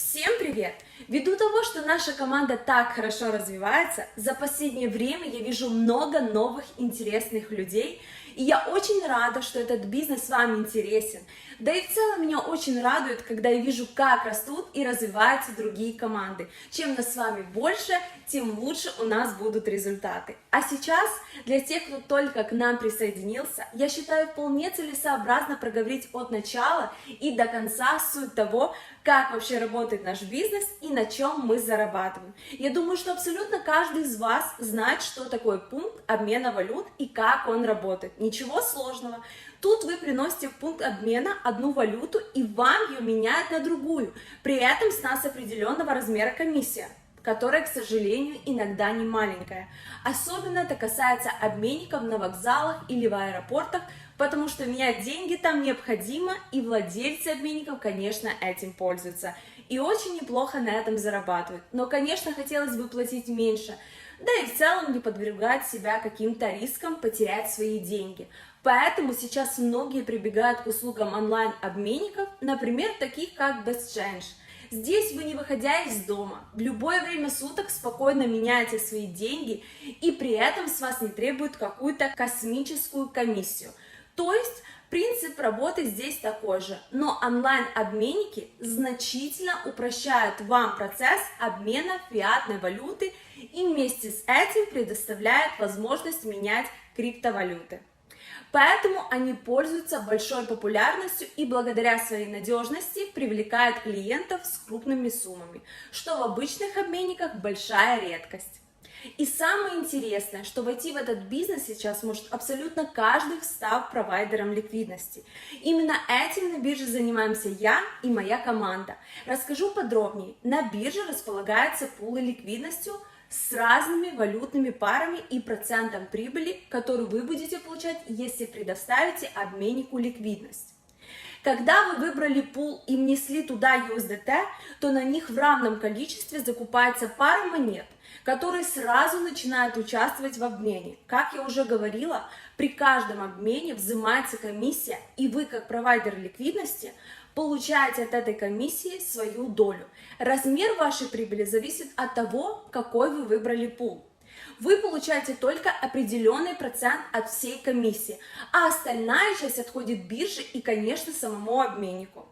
Всем привет! Ввиду того, что наша команда так хорошо развивается, за последнее время я вижу много новых интересных людей, и я очень рада, что этот бизнес вам интересен. Да и в целом меня очень радует, когда я вижу, как растут и развиваются другие команды. Чем нас с вами больше, тем лучше у нас будут результаты. А сейчас, для тех, кто только к нам присоединился, я считаю вполне целесообразно проговорить от начала и до конца суть того, как вообще работает наш бизнес и на чем мы зарабатываем. Я думаю, что абсолютно каждый из вас знает, что такое пункт обмена валют и как он работает. Ничего сложного. Тут вы приносите в пункт обмена одну валюту и вам ее меняют на другую. При этом с нас определенного размера комиссия, которая, к сожалению, иногда не маленькая. Особенно это касается обменников на вокзалах или в аэропортах, потому что менять деньги там необходимо, и владельцы обменников, конечно, этим пользуются. И очень неплохо на этом зарабатывают. Но, конечно, хотелось бы платить меньше, да и в целом не подвергать себя каким-то рискам потерять свои деньги. Поэтому сейчас многие прибегают к услугам онлайн-обменников, например, таких как BestChange. Здесь вы, не выходя из дома, в любое время суток спокойно меняете свои деньги, и при этом с вас не требуют какую-то космическую комиссию. То есть принцип работы здесь такой же, но онлайн-обменники значительно упрощают вам процесс обмена фиатной валюты и вместе с этим предоставляют возможность менять криптовалюты. Поэтому они пользуются большой популярностью и благодаря своей надежности привлекают клиентов с крупными суммами, что в обычных обменниках большая редкость. И самое интересное, что войти в этот бизнес сейчас может абсолютно каждый, став провайдером ликвидности. Именно этим на бирже занимаемся я и моя команда. Расскажу подробнее. На бирже располагаются пулы ликвидностью с разными валютными парами и процентом прибыли, которую вы будете получать, если предоставите обменнику ликвидность. Когда вы выбрали пул и внесли туда USDT, то на них в равном количестве закупается пара монет, которые сразу начинают участвовать в обмене. Как я уже говорила, при каждом обмене взимается комиссия, и вы, как провайдер ликвидности, получаете от этой комиссии свою долю. Размер вашей прибыли зависит от того, какой вы выбрали пул. Вы получаете только определенный процент от всей комиссии, а остальная часть отходит бирже и, конечно, самому обменнику.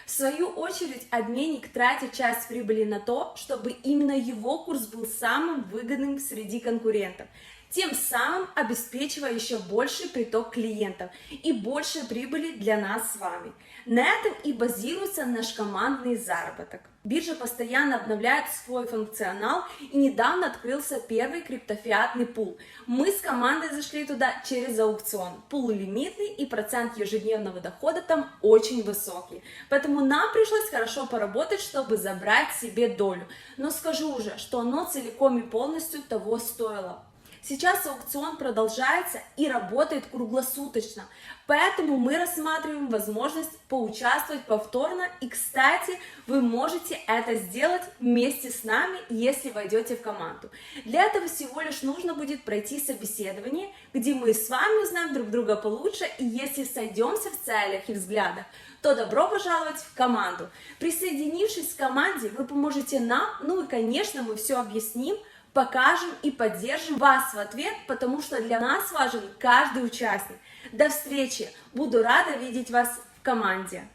В свою очередь, обменник тратит часть прибыли на то, чтобы именно его курс был самым выгодным среди конкурентов, тем самым обеспечивая еще больший приток клиентов и больше прибыли для нас с вами. На этом и базируется наш командный заработок. Биржа постоянно обновляет свой функционал, и недавно открылся первый криптофиатный пул. Мы с командой зашли туда через аукцион. Пул лимитный, и процент ежедневного дохода там очень высокий. Поэтому нам пришлось хорошо поработать, чтобы забрать себе долю. Но скажу уже, что оно целиком и полностью того стоило. Сейчас аукцион продолжается и работает круглосуточно, поэтому мы рассматриваем возможность поучаствовать повторно. И, кстати, вы можете это сделать вместе с нами, если войдете в команду. Для этого всего лишь нужно будет пройти собеседование, где мы с вами узнаем друг друга получше, и если сойдемся в целях и взглядах, то добро пожаловать в команду. Присоединившись к команде, вы поможете нам, ну и, конечно, мы все объясним, покажем и поддержим вас в ответ, потому что для нас важен каждый участник. До встречи! Буду рада видеть вас в команде.